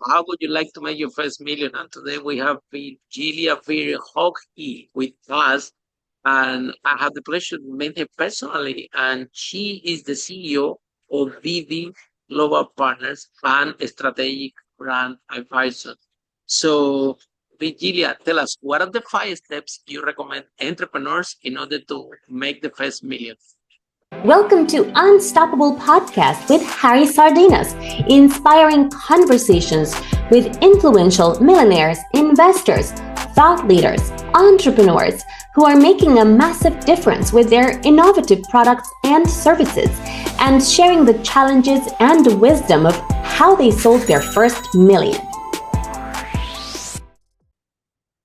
how would you like to make your first million? And today we have Virgilia Virjoghe with us. And I have the pleasure to meet her personally. And she is the CEO of VV Global Partners and Strategic Brand Advisor. So, Virgilia, tell us, what are the 5 steps you recommend entrepreneurs in order to make the first million? Welcome to Unstoppable Podcast with Harry Sardinas, inspiring conversations with influential millionaires, investors, thought leaders, entrepreneurs who are making a massive difference with their innovative products and services, and sharing the challenges and wisdom of how they sold their first million.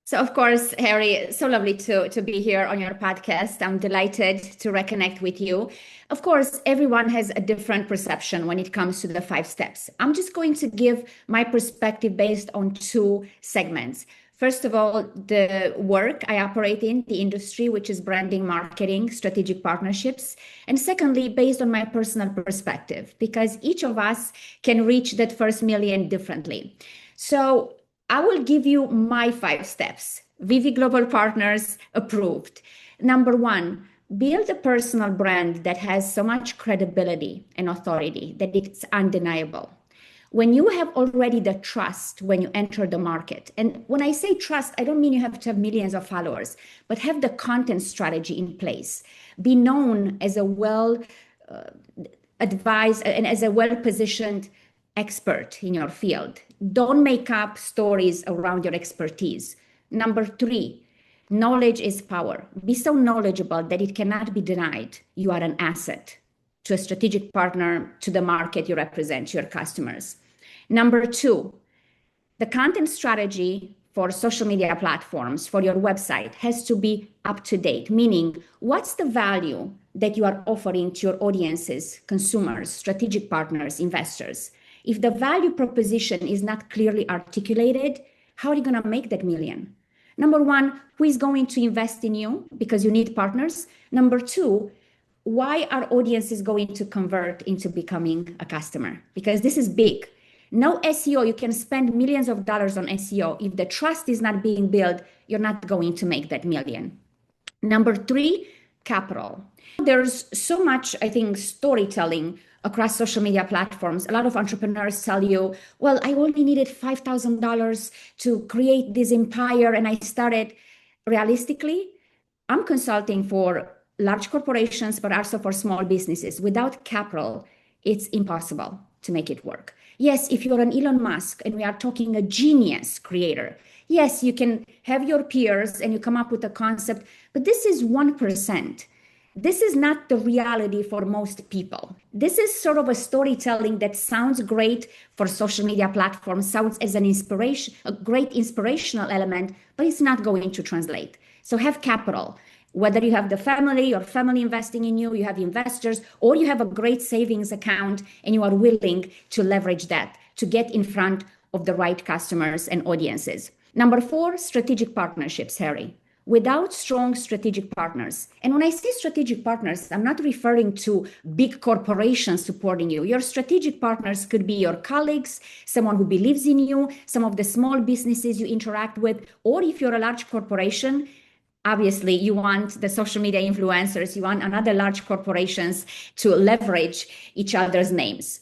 So, of course, Harry, so lovely to be here on your podcast. I'm delighted to reconnect with you. Of course, everyone has a different perception when it comes to the 5 steps. I'm just going to give my perspective based on 2 segments. First of all, the work I operate in, the industry, which is branding, marketing, strategic partnerships. And secondly, based on my personal perspective, because each of us can reach that first million differently. So I will give you my 5 steps. VV Global Partners approved. Number 1, build a personal brand that has so much credibility and authority that it's undeniable. When you have already the trust when you enter the market, and when I say trust, I don't mean you have to have millions of followers, but have the content strategy in place. Be known as a well advised and as a well-positioned expert in your field. Don't make up stories around your expertise. Number 3, knowledge is power. Be so knowledgeable that it cannot be denied. You are an asset to a strategic partner, to the market you represent, your customers. Number 2, the content strategy for social media platforms, for your website, has to be up to date, meaning what's the value that you are offering to your audiences, consumers, strategic partners, investors? If the value proposition is not clearly articulated, how are you going to make that million? Number 1, who is going to invest in you because you need partners? Number 2, why are audiences going to convert into becoming a customer? Because this is big. No SEO, you can spend millions of dollars on SEO. If the trust is not being built, you're not going to make that million. Number 3, capital. There's so much, I think, storytelling across social media platforms. A lot of entrepreneurs tell you, well, I only needed $5,000 to create this empire and I started. Realistically, I'm consulting for large corporations, but also for small businesses. Without capital, it's impossible to make it work. Yes, if you're an Elon Musk and we are talking a genius creator, yes, you can have your peers and you come up with a concept, but this is 1%. This is not the reality for most people. This is sort of a storytelling that sounds great for social media platforms, sounds as an inspiration, a great inspirational element, but it's not going to translate. So have capital. Whether you have the family or family investing in you, you have investors, or you have a great savings account and you are willing to leverage that to get in front of the right customers and audiences. Number 4, strategic partnerships, Harry. Without strong strategic partners, and when I say strategic partners, I'm not referring to big corporations supporting you. Your strategic partners could be your colleagues, someone who believes in you, some of the small businesses you interact with, or if you're a large corporation, obviously you want the social media influencers, you want another large corporations to leverage each other's names.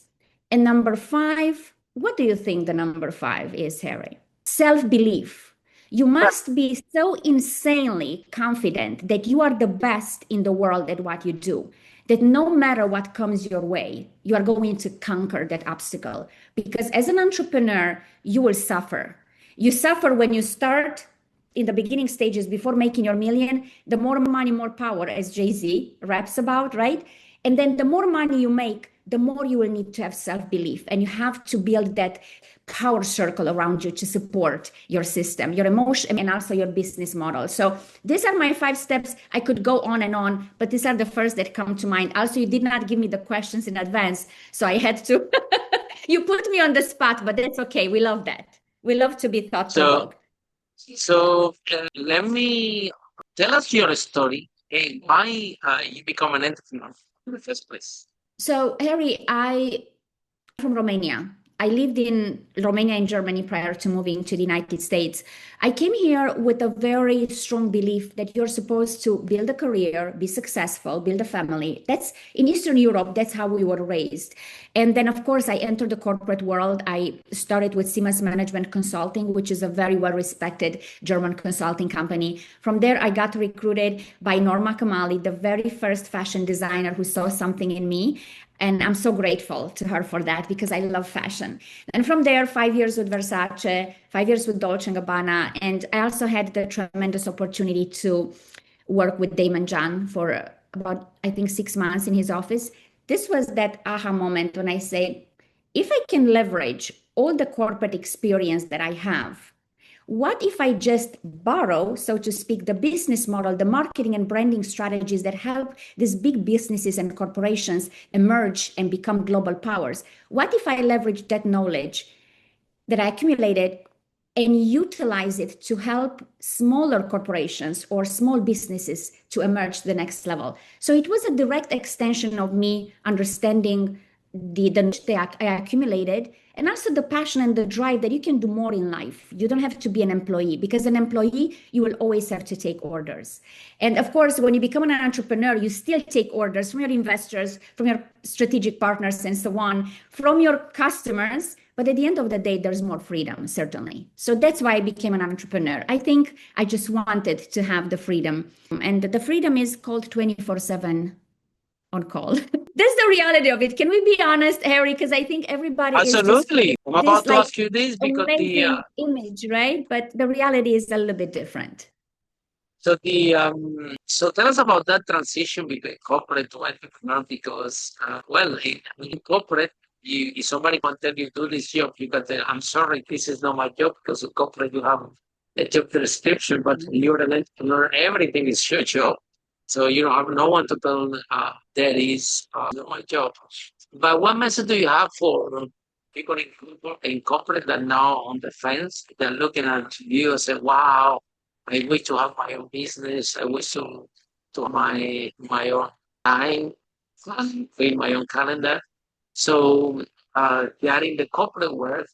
And number 5, what do you think the number 5 is, Harry? Self-belief. You must be so insanely confident that you are the best in the world at what you do, that no matter what comes your way, you are going to conquer that obstacle. Because as an entrepreneur, you will suffer. You suffer when you start in the beginning stages before making your million. The more money, more power, as Jay-Z raps about, right? And then the more money you make, the more you will need to have self-belief. And you have to build that power circle around you to support your system, your emotion, and also your business model. So these are my 5 steps. I could go on, but these are the first that come to mind. Also, you did not give me the questions in advance, so I had to, you put me on the spot, but that's okay. We love that. We love to be thoughtful. So let me tell us your story and why you become an entrepreneur in the first place. So, Harry, I'm from Romania. I lived in Romania and Germany prior to moving to the United States. I came here with a very strong belief that you're supposed to build a career, be successful, build a family. That's in Eastern Europe, that's how we were raised. And then, of course, I entered the corporate world. I started with Siemens Management Consulting, which is a very well-respected German consulting company. From there, I got recruited by Norma Kamali, the very first fashion designer who saw something in me. And I'm so grateful to her for that because I love fashion. And from there, 5 years with Versace, 5 years with Dolce & Gabbana. And I also had the tremendous opportunity to work with Damon John for about, I think, 6 months in his office. This was that aha moment when I say, if I can leverage all the corporate experience that I have, what if I just borrow, so to speak, the business model, the marketing and branding strategies that help these big businesses and corporations emerge and become global powers? What if I leverage that knowledge that I accumulated and utilize it to help smaller corporations or small businesses to emerge to the next level? So it was a direct extension of me understanding the knowledge that I accumulated, and also the passion and the drive that you can do more in life. You don't have to be an employee, because an employee, you will always have to take orders. And of course, when you become an entrepreneur, you still take orders from your investors, from your strategic partners, and so on, from your customers. But at the end of the day, there's more freedom, certainly. So that's why I became an entrepreneur. I think I just wanted to have the freedom. And the freedom is called 24/7 on call. That's the reality of it. Can we be honest, Harry? Because I think everybody Absolutely. is I'm about to ask you this because amazing image, right? But the reality is a little bit different. so tell us about that transition between corporate to entrepreneur because in corporate, if somebody can tell you do this job, you can tell, I'm sorry, this is not my job, because in corporate you have a job description, but you're an entrepreneur, everything is your job. So you don't have no one to tell that is not my job. But what message do you have for people in corporate that now on the fence, they're looking at you and say, wow, I wish to have my own business. I wish to have my own time, in my own calendar. So they are in the corporate world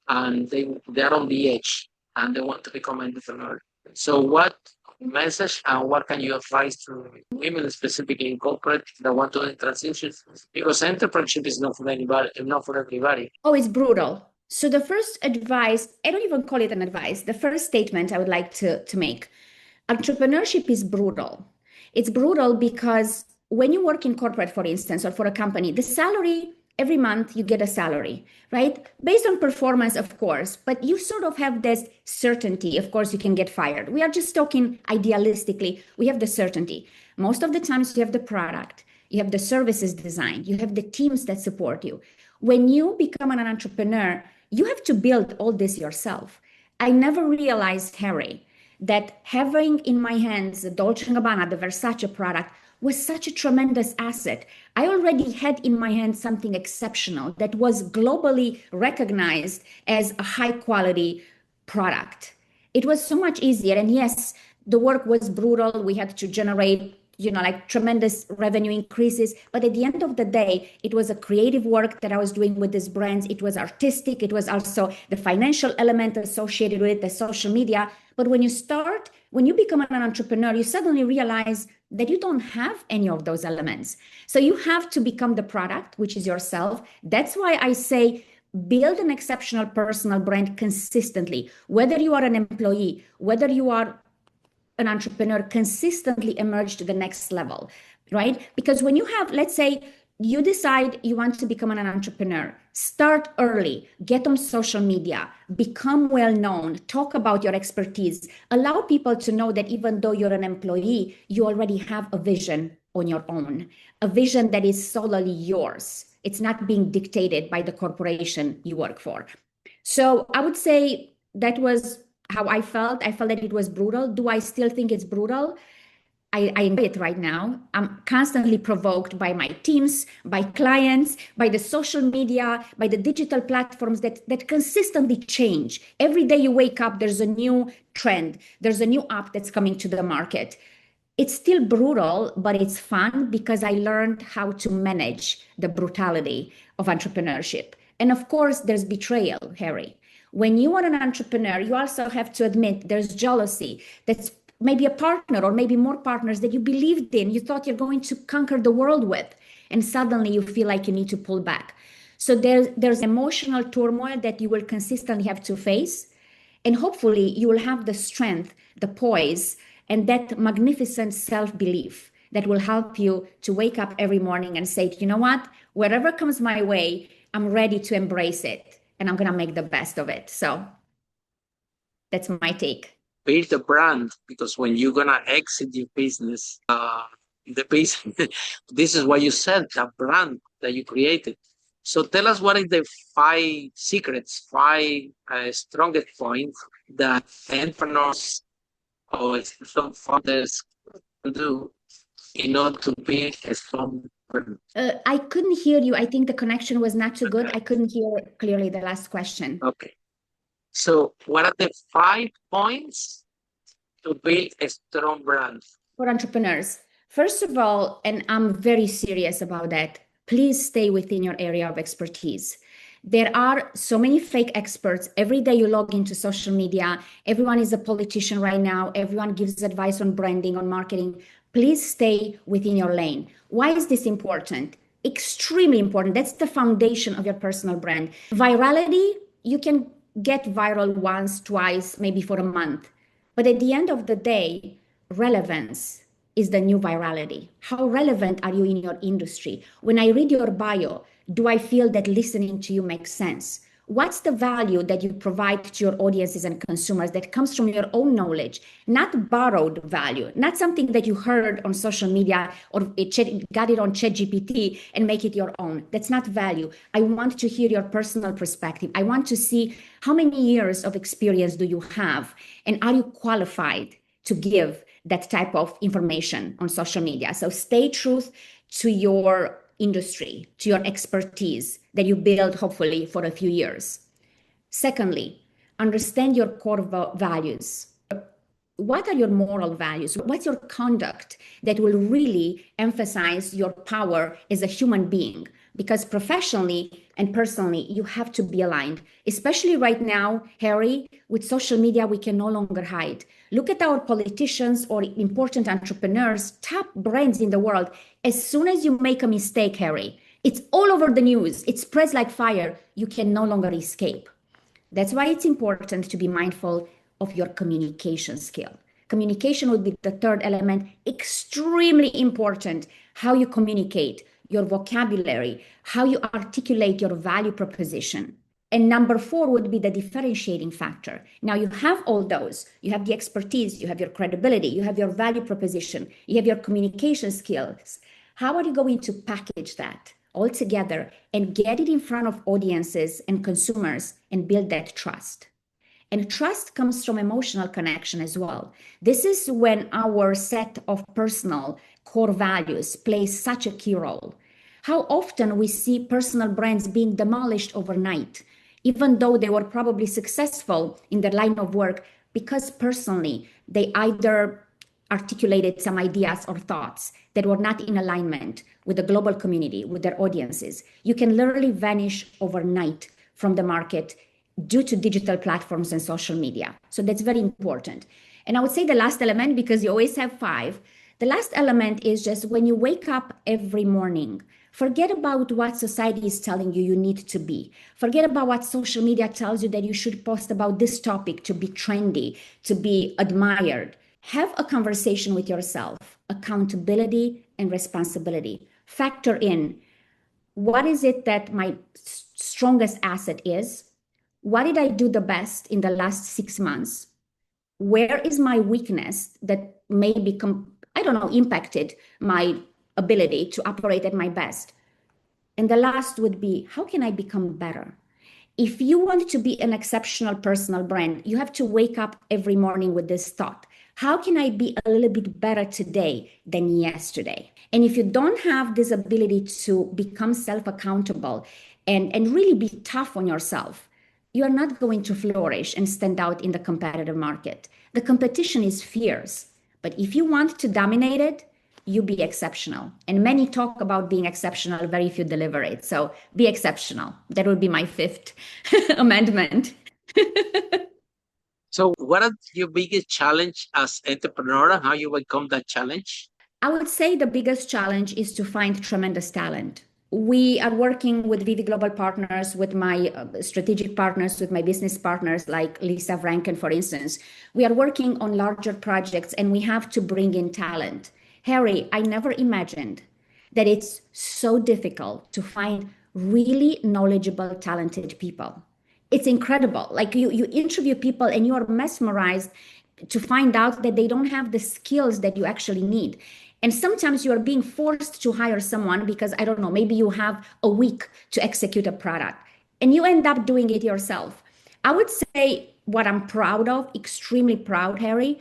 and they're on the edge and they want to become an entrepreneur. So what message and what can you advise to women, specifically in corporate, that want to transition? Because entrepreneurship is not for anybody, not for everybody. Oh, it's brutal. So the first advice, I don't even call it an advice. The first statement I would like to make, entrepreneurship is brutal. It's brutal because when you work in corporate, for instance, or for a company, the salary, every month you get a salary, right? Based on performance, of course, but you sort of have this certainty. Of course, you can get fired. We are just talking idealistically. We have the certainty. Most of the times you have the product, you have the services designed, you have the teams that support you. When you become an entrepreneur, you have to build all this yourself. I never realized, Harry, that having in my hands the Dolce & Gabbana, the Versace product, was such a tremendous asset. I already had in my hand something exceptional that was globally recognized as a high quality product. It was so much easier. And yes, the work was brutal. We had to generate, tremendous revenue increases. But at the end of the day, it was a creative work that I was doing with these brands. It was artistic. It was also the financial element associated with it, the social media. But when you become an entrepreneur, you suddenly realize that you don't have any of those elements. So you have to become the product, which is yourself. That's why I say build an exceptional personal brand consistently. Whether you are an employee, whether you are an entrepreneur, consistently emerge to the next level, right? Because when you have, let's say, you decide you want to become an entrepreneur, start early, get on social media, become well known, talk about your expertise, allow people to know that even though you're an employee, you already have a vision on your own, a vision that is solely yours. It's not being dictated by the corporation you work for. So I would say that was how I felt. I felt that it was brutal. Do I still think it's brutal? I enjoy it right now. I'm constantly provoked by my teams, by clients, by the social media, by the digital platforms that consistently change. Every day you wake up, there's a new trend. There's a new app that's coming to the market. It's still brutal, but it's fun because I learned how to manage the brutality of entrepreneurship. And of course, there's betrayal, Harry. When you are an entrepreneur, you also have to admit there's jealousy. That's maybe a partner or maybe more partners that you believed in, you thought you're going to conquer the world with, and suddenly you feel like you need to pull back. So there's emotional turmoil that you will consistently have to face. And hopefully you will have the strength, the poise, and that magnificent self-belief that will help you to wake up every morning and say, you know what, whatever comes my way, I'm ready to embrace it and I'm going to make the best of it. So that's my take. Build a brand, because when you're gonna exit your business, the business, this is what you said, the brand that you created. So tell us, what is the 5 secrets, 5 strongest points that entrepreneurs or some founders can do in order to build a strong brand? I couldn't hear you. I think the connection was not too good. I couldn't hear clearly the last question. Okay. So what are the 5 points to build a strong brand? For entrepreneurs, first of all, and I'm very serious about that, please stay within your area of expertise. There are so many fake experts. Every day you log into social media, everyone is a politician right now. Everyone gives advice on branding, on marketing. Please stay within your lane. Why is this important? Extremely important. That's the foundation of your personal brand. Virality, you can get viral once, twice, maybe for a month. But at the end of the day, relevance is the new virality. How relevant are you in your industry? When I read your bio, do I feel that listening to you makes sense? What's the value that you provide to your audiences and consumers that comes from your own knowledge, not borrowed value, not something that you heard on social media or got it on ChatGPT and make it your own? That's not value. I want to hear your personal perspective. I want to see how many years of experience do you have, and are you qualified to give that type of information on social media? So stay true to your industry, to your expertise that you build hopefully for a few years. Secondly, understand your core values. What are your moral values? What's your conduct that will really emphasize your power as a human being? Because professionally and personally, you have to be aligned. Especially right now, Harry, with social media, we can no longer hide. Look at our politicians or important entrepreneurs, top brands in the world. As soon as you make a mistake, Harry, it's all over the news. It spreads like fire. You can no longer escape. That's why it's important to be mindful of your communication skill. Communication would be the third element, extremely important. How you communicate, your vocabulary, how you articulate your value proposition. And number 4 would be the differentiating factor. Now you have all those. You have the expertise, you have your credibility, you have your value proposition, you have your communication skills. How are you going to package that all together and get it in front of audiences and consumers and build that trust? And trust comes from emotional connection as well. This is when our set of personal core values plays such a key role. How often we see personal brands being demolished overnight, even though they were probably successful in their line of work, because personally they either articulated some ideas or thoughts that were not in alignment with the global community, with their audiences. You can literally vanish overnight from the market due to digital platforms and social media. So that's very important. And I would say the last element, because you always have 5, the last element is just when you wake up every morning, forget about what society is telling you need to be. Forget about what social media tells you that you should post about this topic to be trendy, to be admired. Have a conversation with yourself, accountability and responsibility. Factor in, what is it that my strongest asset is? What did I do the best in the last 6 months? Where is my weakness that may become, impacted my ability to operate at my best? And the last would be, how can I become better? If you want to be an exceptional personal brand, you have to wake up every morning with this thought. How can I be a little bit better today than yesterday? And if you don't have this ability to become self-accountable and really be tough on yourself, you are not going to flourish and stand out in the competitive market. The competition is fierce, but if you want to dominate it, you be exceptional. And many talk about being exceptional, very few deliver it. So be exceptional. That would be my fifth amendment. So what are your biggest challenge as entrepreneur and how you overcome that challenge? I would say the biggest challenge is to find tremendous talent. We are working with VV Global Partners, with my strategic partners, with my business partners like Lisa Franken, for instance. We are working on larger projects and we have to bring in talent. Harry, I never imagined that it's so difficult to find really knowledgeable, talented people. It's incredible. Like you interview people and you are mesmerized to find out that they don't have the skills that you actually need. And sometimes you are being forced to hire someone because, I don't know, maybe you have a week to execute a product and you end up doing it yourself. I would say what I'm proud of, extremely proud, Harry,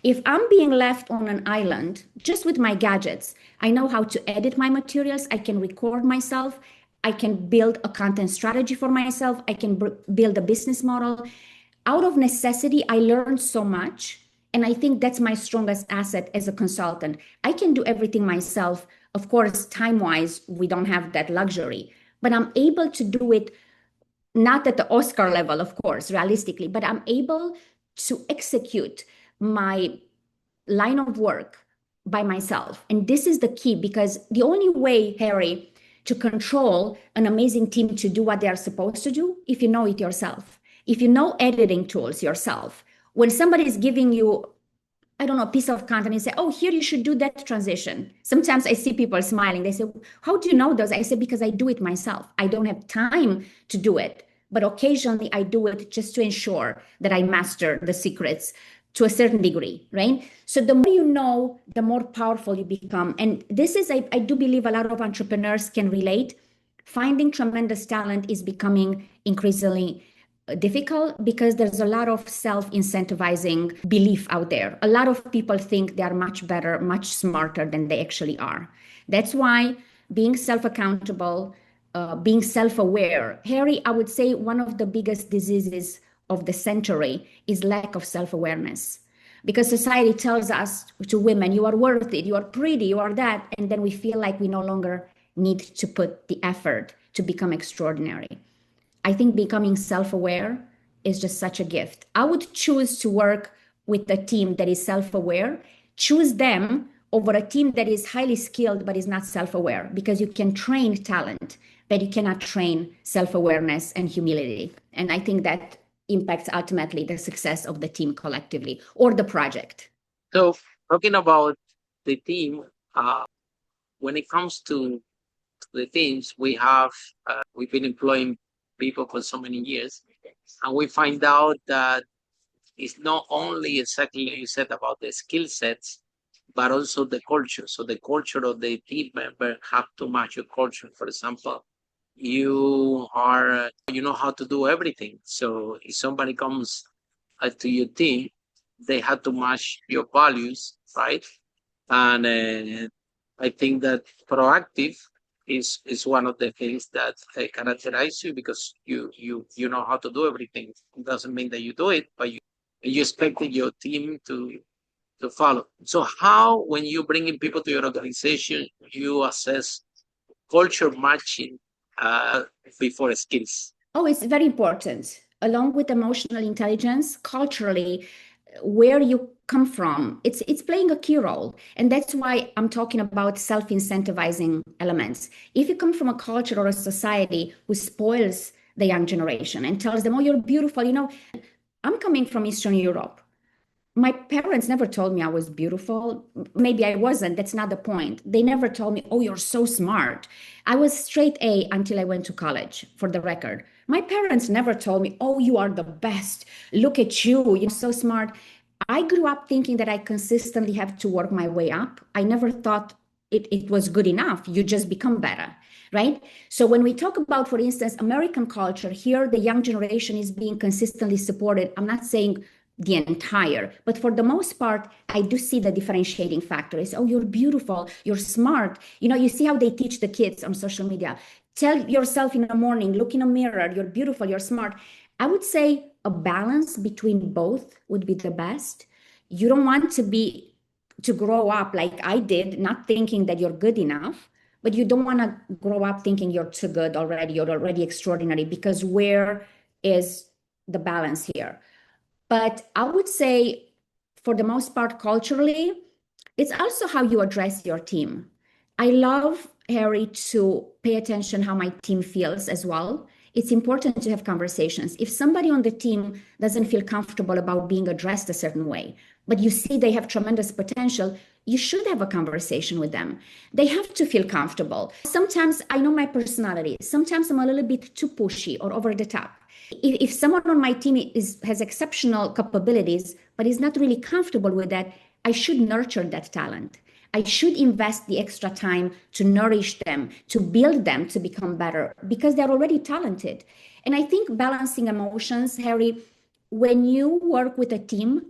if I'm being left on an island just with my gadgets, I know how to edit my materials, I can record myself, I can build a content strategy for myself, I can build a business model. Out of necessity, I learned so much. And I think that's my strongest asset as a consultant. I can do everything myself. Of course, time-wise, we don't have that luxury, but I'm able to do it not at the Oscar level, of course, realistically, but I'm able to execute my line of work by myself. And this is the key, because the only way, Harry, to control an amazing team to do what they are supposed to do, if you know it yourself, if you know editing tools yourself. When somebody is giving you, I don't know, a piece of content and say, oh, here you should do that transition. Sometimes I see people smiling. They say, how do you know those? I say, because I do it myself. I don't have time to do it, but occasionally I do it just to ensure that I master the secrets to a certain degree, right? So the more you know, the more powerful you become. And this is, I do believe a lot of entrepreneurs can relate. Finding tremendous talent is becoming increasingly difficult because there's a lot of self-incentivizing belief out there. A lot of people think they are much better, much smarter than they actually are. That's why being self-accountable, being self-aware. Harry, I would say one of the biggest diseases of the century is lack of self-awareness. Because society tells us, to women, you are worth it, you are pretty, you are that, and then we feel like we no longer need to put the effort to become extraordinary. I think becoming self-aware is just such a gift. I would choose to work with a team that is self-aware, choose them over a team that is highly skilled but is not self-aware, because you can train talent, but you cannot train self-awareness and humility. And I think that impacts ultimately the success of the team collectively or the project. So talking about the team, when it comes to the teams, we've been employing people for so many years, and we find out that it's not only exactly like you said about the skill sets, but also the culture. So the culture of the team member have to match your culture. For example, you know how to do everything. So if somebody comes to your team, they have to match your values, right? And I think that proactive is one of the things that characterize you, because you know how to do everything. It doesn't mean that you do it, but you expect your team to follow. So how, when you bring in people to your organization, you assess culture matching before skills? Oh, it's very important. Along with emotional intelligence, culturally, where you come from, it's playing a key role. And that's why I'm talking about self-incentivizing elements. If you come from a culture or a society who spoils the young generation and tells them, oh, you're beautiful, I'm coming from Eastern Europe. My parents never told me I was beautiful. Maybe I wasn't. That's not the point. They never told me, oh, you're so smart. I was straight A until I went to college, for the record. My parents never told me, oh, you are the best. Look at you. You're so smart. I grew up thinking that I consistently have to work my way up. I never thought it was good enough. You just become better, right? So when we talk about, for instance, American culture, here the young generation is being consistently supported. I'm not saying the entire, but for the most part, I do see the differentiating factor is, oh, you're beautiful, you're smart. You see how they teach the kids on social media. Tell yourself in the morning, look in a mirror, you're beautiful, you're smart. I would say a balance between both would be the best. You don't want to be to grow up like I did, not thinking that you're good enough, but you don't want to grow up thinking you're too good already, you're already extraordinary, because where is the balance here? But I would say, for the most part, culturally, it's also how you address your team. I love, Harry, to pay attention how my team feels as well. It's important to have conversations. If somebody on the team doesn't feel comfortable about being addressed a certain way, but you see they have tremendous potential, you should have a conversation with them. They have to feel comfortable. Sometimes I know my personality. Sometimes I'm a little bit too pushy or over the top. If someone on my team has exceptional capabilities, but is not really comfortable with that, I should nurture that talent. I should invest the extra time to nourish them, to build them to become better, because they're already talented. And I think balancing emotions, Harry, when you work with a team,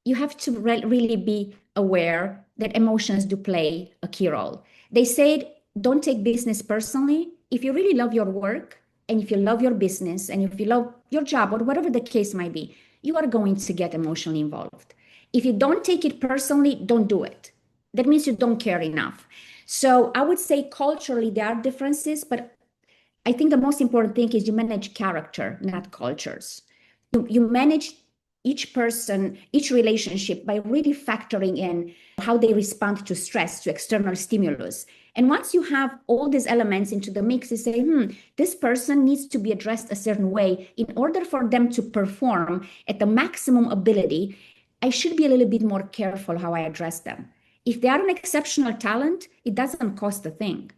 you have to really be aware that emotions do play a key role. They said, don't take business personally. If you really love your work, and if you love your business, and if you love your job, or whatever the case might be, you are going to get emotionally involved. If you don't take it personally, don't do it. That means you don't care enough. So I would say culturally there are differences, but I think the most important thing is you manage character, not cultures. You manage each person, each relationship by really factoring in how they respond to stress, to external stimulus. And once you have all these elements into the mix, you say, this person needs to be addressed a certain way in order for them to perform at the maximum ability. I should be a little bit more careful how I address them. If they are an exceptional talent, it doesn't cost a thing.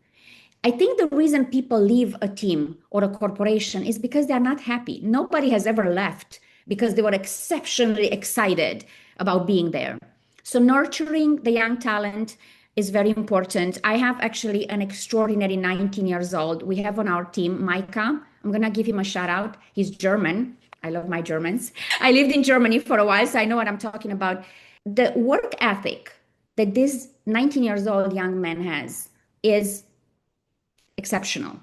I think the reason people leave a team or a corporation is because they're not happy. Nobody has ever left because they were exceptionally excited about being there. So nurturing the young talent is very important. I have actually an extraordinary 19 years old. We have on our team, Micah. I'm going to give him a shout out. He's German. I love my Germans. I lived in Germany for a while, so I know what I'm talking about. The work ethic that this 19 years old young man has is exceptional.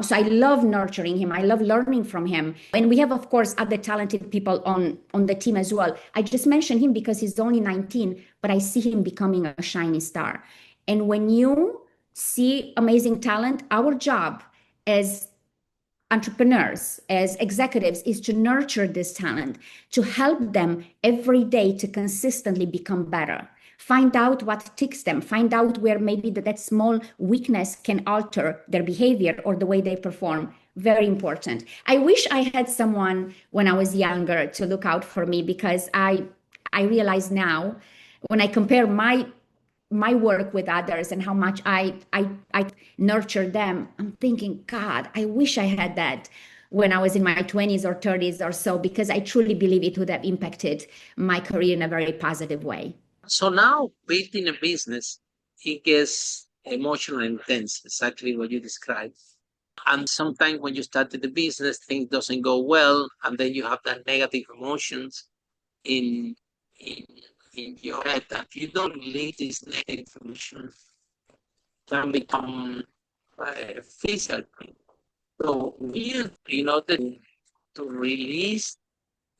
So I love nurturing him. I love learning from him. And we have, of course, other talented people on the team as well. I just mentioned him because he's only 19, but I see him becoming a shining star. And when you see amazing talent, our job as entrepreneurs, as executives, is to nurture this talent, to help them every day to consistently become better. Find out what ticks them, find out where maybe that small weakness can alter their behavior or the way they perform. Very important. I wish I had someone when I was younger to look out for me, because I realize now when I compare my work with others and how much I nurture them, I'm thinking, God, I wish I had that when I was in my 20s or 30s or so, because I truly believe it would have impacted my career in a very positive way. So now building a business, it gets emotional and intense, exactly what you described. And sometimes when you started the business, things doesn't go well, and then you have that negative emotions in your head. And if you don't release these negative emotions, can become physical. So to release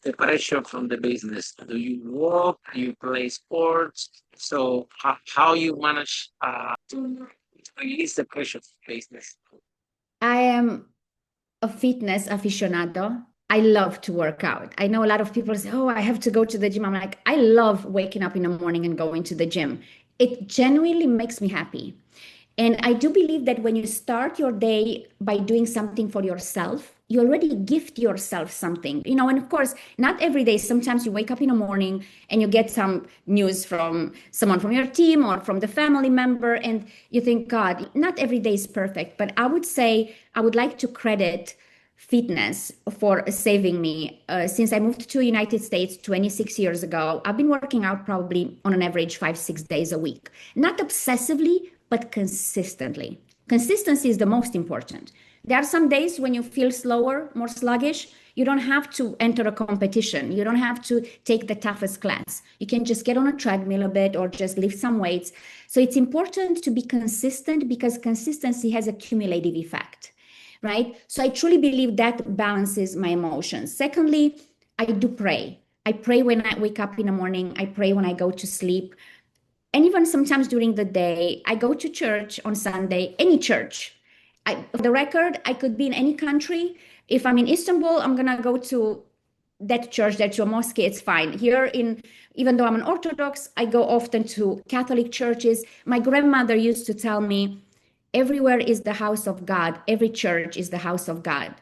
the pressure from the business? Do you walk? Do you play sports? So how you manage to release the pressure from the business? I am a fitness aficionado. I love to work out. I know a lot of people say, oh, I have to go to the gym. I'm like, I love waking up in the morning and going to the gym. It genuinely makes me happy. And I do believe that when you start your day by doing something for yourself, you already gift yourself something, and of course, not every day. Sometimes you wake up in the morning and you get some news from someone from your team or from the family member, and you think, God, not every day is perfect. But I would say I would like to credit fitness for saving me. Since I moved to the United States 26 years ago, I've been working out probably on an average 5-6 days a week, not obsessively, but consistently. Consistency is the most important. There are some days when you feel slower, more sluggish. You don't have to enter a competition. You don't have to take the toughest class. You can just get on a treadmill a bit or just lift some weights. So it's important to be consistent, because consistency has a cumulative effect, right? So I truly believe that balances my emotions. Secondly, I do pray. I pray when I wake up in the morning. I pray when I go to sleep. And even sometimes during the day, I go to church on Sunday, any church. For the record, I could be in any country. If I'm in Istanbul, I'm gonna go to that church, that's your mosque, it's fine. Even though I'm an Orthodox, I go often to Catholic churches. My grandmother used to tell me, everywhere is the house of God. Every church is the house of God.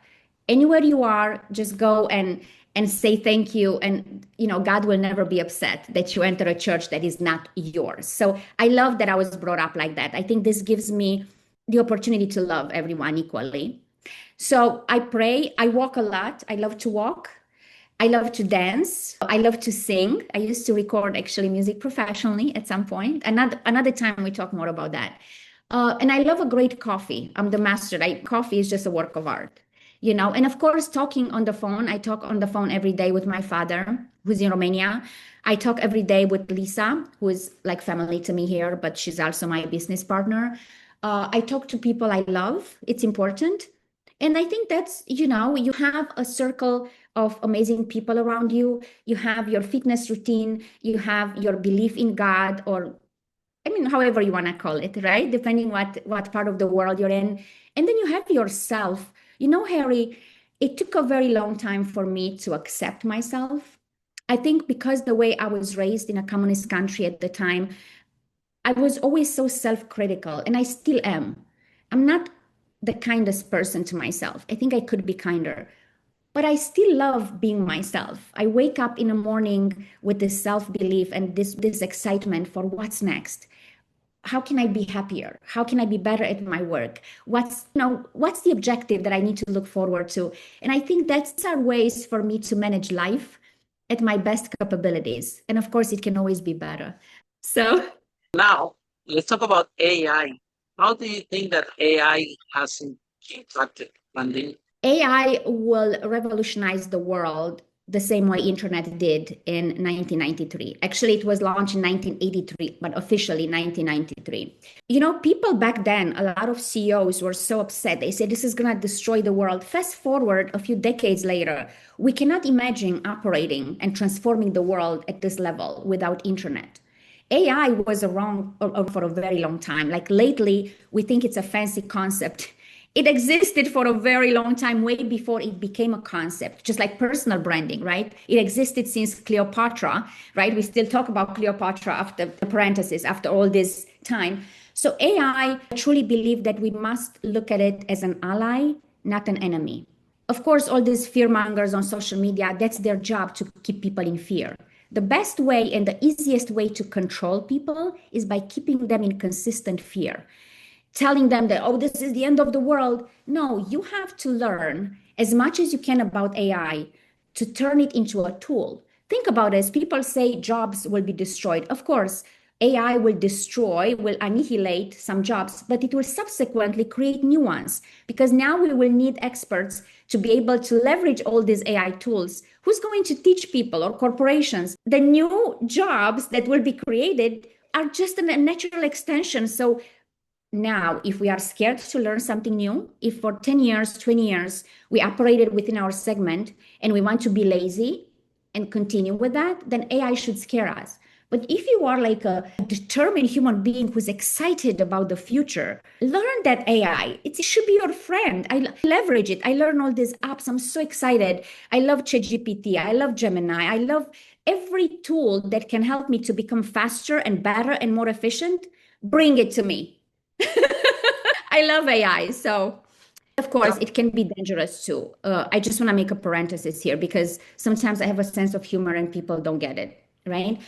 Anywhere you are, just go and say thank you. And God will never be upset that you enter a church that is not yours. So I love that I was brought up like that. I think this gives me the opportunity to love everyone equally. So I pray, I walk a lot. I love to walk. I love to dance. I love to sing. I used to record actually music professionally at some point. Another time we talk more about that. And I love a great coffee. I'm the master. Coffee is just a work of art, And of course, talking on the phone. I talk on the phone every day with my father, who's in Romania. I talk every day with Lisa, who is like family to me here, but she's also my business partner. I talk to people I love. It's important. And I think that's, you have a circle of amazing people around you. You have your fitness routine. You have your belief in God, or however you want to call it, right? Depending what part of the world you're in. And then you have yourself. Harry, it took a very long time for me to accept myself. I think because the way I was raised in a communist country at the time, I was always so self-critical, and I still am. I'm not the kindest person to myself. I think I could be kinder, but I still love being myself. I wake up in the morning with this self-belief and this excitement for what's next. How can I be happier? How can I be better at my work? What's the objective that I need to look forward to? And I think that's our ways for me to manage life at my best capabilities. And of course, it can always be better. So now let's talk about AI. How do you think that AI has impacted funding? AI will revolutionize the world the same way internet did in 1993. Actually, it was launched in 1983, but officially 1993. People back then, a lot of CEOs were so upset. They said, this is going to destroy the world. Fast forward a few decades later, we cannot imagine operating and transforming the world at this level without internet. AI was around for a very long time. Like lately, we think it's a fancy concept. It existed for a very long time, way before it became a concept, just like personal branding, right? It existed since Cleopatra, right? We still talk about Cleopatra after the parenthesis, after all this time. So AI, I truly believe that we must look at it as an ally, not an enemy. Of course, all these fear mongers on social media, that's their job, to keep people in fear. The best way and the easiest way to control people is by keeping them in consistent fear. Telling them that, oh, this is the end of the world. No, you have to learn as much as you can about AI to turn it into a tool. Think about it. As people say jobs will be destroyed. Of course, AI will annihilate some jobs, but it will subsequently create new ones, because now we will need experts to be able to leverage all these AI tools. Who's going to teach people or corporations? The new jobs that will be created are just a natural extension. So now, if we are scared to learn something new, if for 10 years, 20 years, we operated within our segment and we want to be lazy and continue with that, then AI should scare us. But if you are like a determined human being who's excited about the future, learn that AI. It should be your friend. I leverage it. I learn all these apps. I'm so excited. I love ChatGPT. I love Gemini. I love every tool that can help me to become faster and better and more efficient. Bring it to me. I love AI. So, of course, it can be dangerous too. I just want to make a parenthesis here, because sometimes I have a sense of humor and people don't get it, right?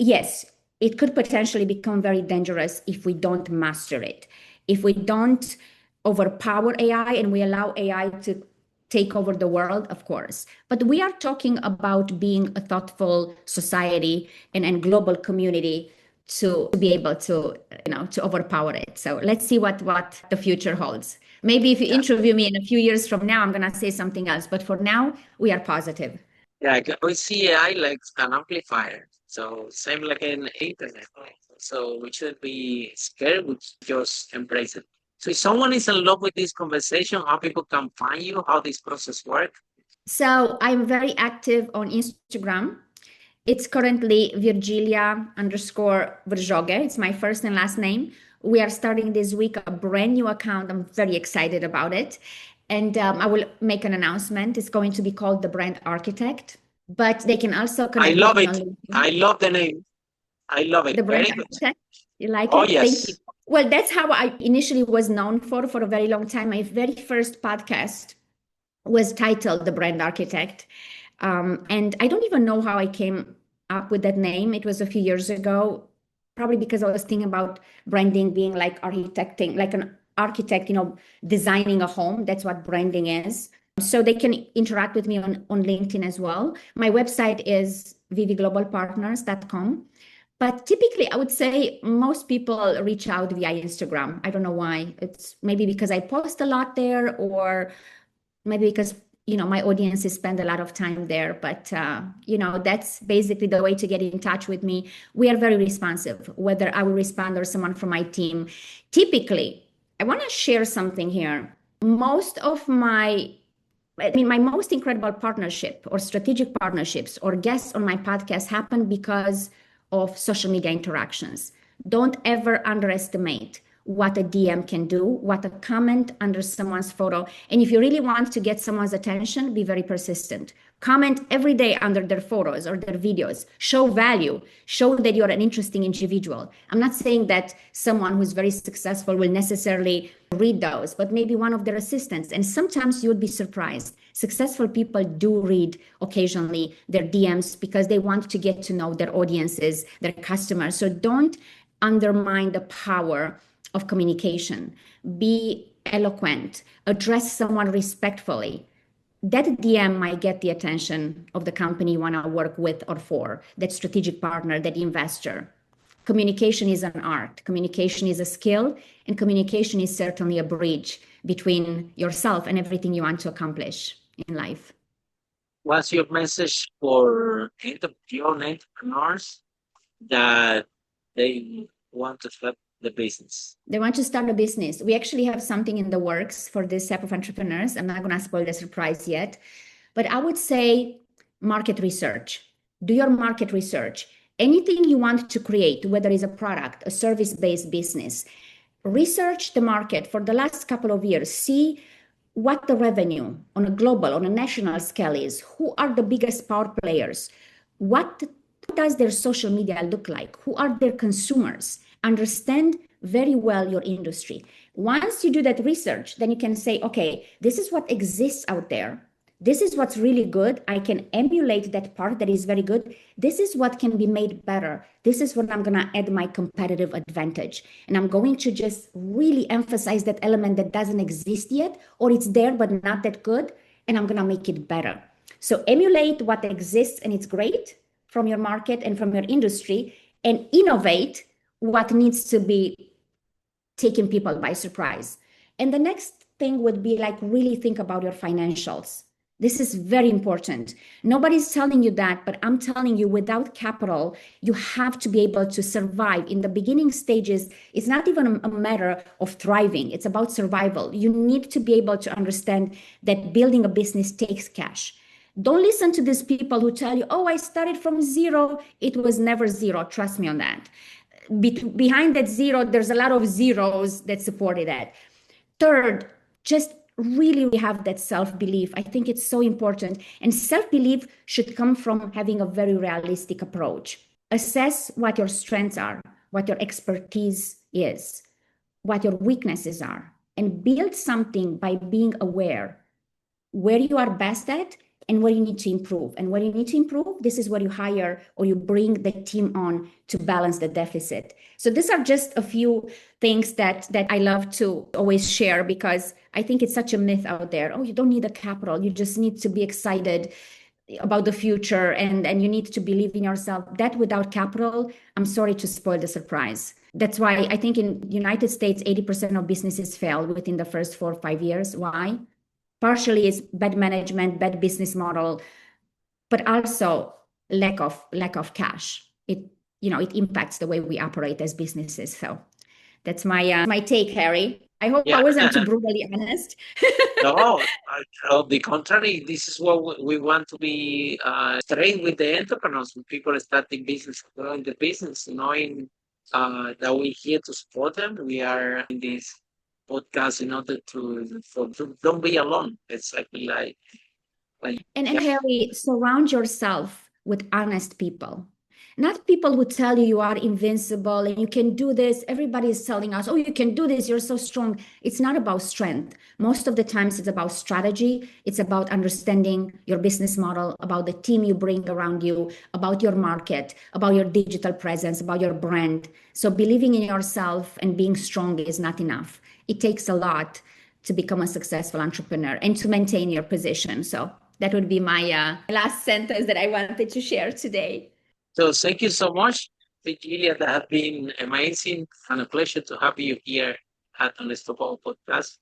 Yes, it could potentially become very dangerous if we don't master it. If we don't overpower AI and we allow AI to take over the world, of course. But we are talking about being a thoughtful society and global community to be able to overpower it. So let's see what the future holds. Maybe if you interview me in a few years from now, I'm going to say something else. But for now, we are positive. Yeah, we see AI like an amplifier. So same like in internet. So we should be scared, we just embrace it. So if someone is in love with this conversation, how people can find you, how this process works? So I'm very active on Instagram. It's currently Virgilia_Virjoghe. It's my first and last name. We are starting this week a brand new account. I'm very excited about it. And I will make an announcement. It's going to be called The Brand Architect. But they can also I connect love with me it. on LinkedIn. I love the name. I love it. The Brand Very good. Architect. You like Oh, it? Thank you. yes. Well, that's how I initially was known for a very long time. My very first podcast was titled The Brand Architect. And I don't even know how I came up with that name. It was a few years ago, probably because I was thinking about branding being like architecting, like an architect, designing a home. That's what branding is. So they can interact with me on LinkedIn as well. My website is vvglobalpartners.com. But typically, I would say most people reach out via Instagram. I don't know why. It's maybe because I post a lot there, or maybe because my audiences spend a lot of time there. But that's basically the way to get in touch with me. We are very responsive, whether I will respond or someone from my team. Typically, I want to share something here. My most incredible partnership or strategic partnerships or guests on my podcast happen because of social media interactions. Don't ever underestimate what a DM can do, what a comment under someone's photo. And if you really want to get someone's attention, be very persistent. Comment every day under their photos or their videos. Show value. Show that you're an interesting individual. I'm not saying that someone who's very successful will necessarily read those, but maybe one of their assistants. And sometimes you would be surprised. Successful people do read occasionally their DMs because they want to get to know their audiences, their customers. So don't undermine the power of communication. Be eloquent, address someone respectfully. That DM might get the attention of the company you want to work with or for, that strategic partner, that investor. Communication is an art, communication is a skill, and communication is certainly a bridge between yourself and everything you want to accomplish in life. What's your message for young entrepreneurs that they want to start the business? They want to start a business. We actually have something in the works for this type of entrepreneurs. I'm not going to spoil the surprise yet, but I would say market research. Do your market research. Anything you want to create, whether it's a product, a service-based business, research the market for the last couple of years. See what the revenue on a global, on a national scale is. Who are the biggest power players? What does their social media look like? Who are their consumers? Understand very well your industry. Once you do that research, then you can say, okay, this is what exists out there. This is what's really good. I can emulate that part that is very good. This is what can be made better. This is what I'm going to add my competitive advantage. And I'm going to just really emphasize that element that doesn't exist yet, or it's there, but not that good. And I'm going to make it better. So emulate what exists and it's great from your market and from your industry, and innovate what needs to be taking people by surprise. And the next thing would be like really think about your financials. This is very important. Nobody's telling you that, but I'm telling you, without capital, you have to be able to survive. In the beginning stages, it's not even a matter of thriving. It's about survival. You need to be able to understand that building a business takes cash. Don't listen to these people who tell you, oh, I started from zero. It was never zero. Trust me on that. Behind that zero, there's a lot of zeros that supported that. Third, just really have that self-belief. I think it's so important. And self-belief should come from having a very realistic approach. Assess what your strengths are, what your expertise is, what your weaknesses are, and build something by being aware where you are best at and where you need to improve. And where you need to improve, this is where you hire or you bring the team on to balance the deficit. So these are just a few things that I love to always share, because I think it's such a myth out there. Oh, you don't need a capital. You just need to be excited about the future and you need to believe in yourself. That without capital, I'm sorry to spoil the surprise. That's why I think in United States, 80% of businesses fail within the first 4 or 5 years. Why? Partially is bad management, bad business model, but also lack of cash. It impacts the way we operate as businesses. So that's my take, Harry. I hope I Yeah. wasn't too brutally honest. No, on the contrary, this is what we want to be straight with the entrepreneurs, with people starting business, growing the business, knowing that we're here to support them. We are in this podcast in order to don't be alone. It's like And yeah, Harry, surround yourself with honest people. Not people who tell you you are invincible and you can do this. Everybody is telling us, oh, you can do this. You're so strong. It's not about strength. Most of the times it's about strategy. It's about understanding your business model, about the team you bring around you, about your market, about your digital presence, about your brand. So believing in yourself and being strong is not enough. It takes a lot to become a successful entrepreneur and to maintain your position. So that would be my last sentence that I wanted to share today. so thank you so much, Virgilia. That has been amazing and a pleasure to have you here at Unstoppable Podcast.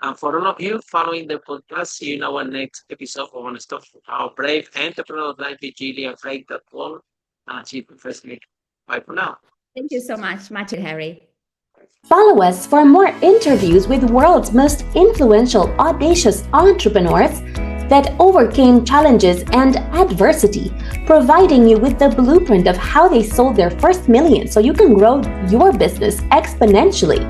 And for all of you following the podcast, see you in our next episode of Unstoppable. Our brave entrepreneur like Virgilia break that wall and achieve professionally. Bye for now. Thank you so much. Much, Harry. Follow us for more interviews with world's most influential, audacious entrepreneurs that overcame challenges and adversity, providing you with the blueprint of how they sold their first million so you can grow your business exponentially.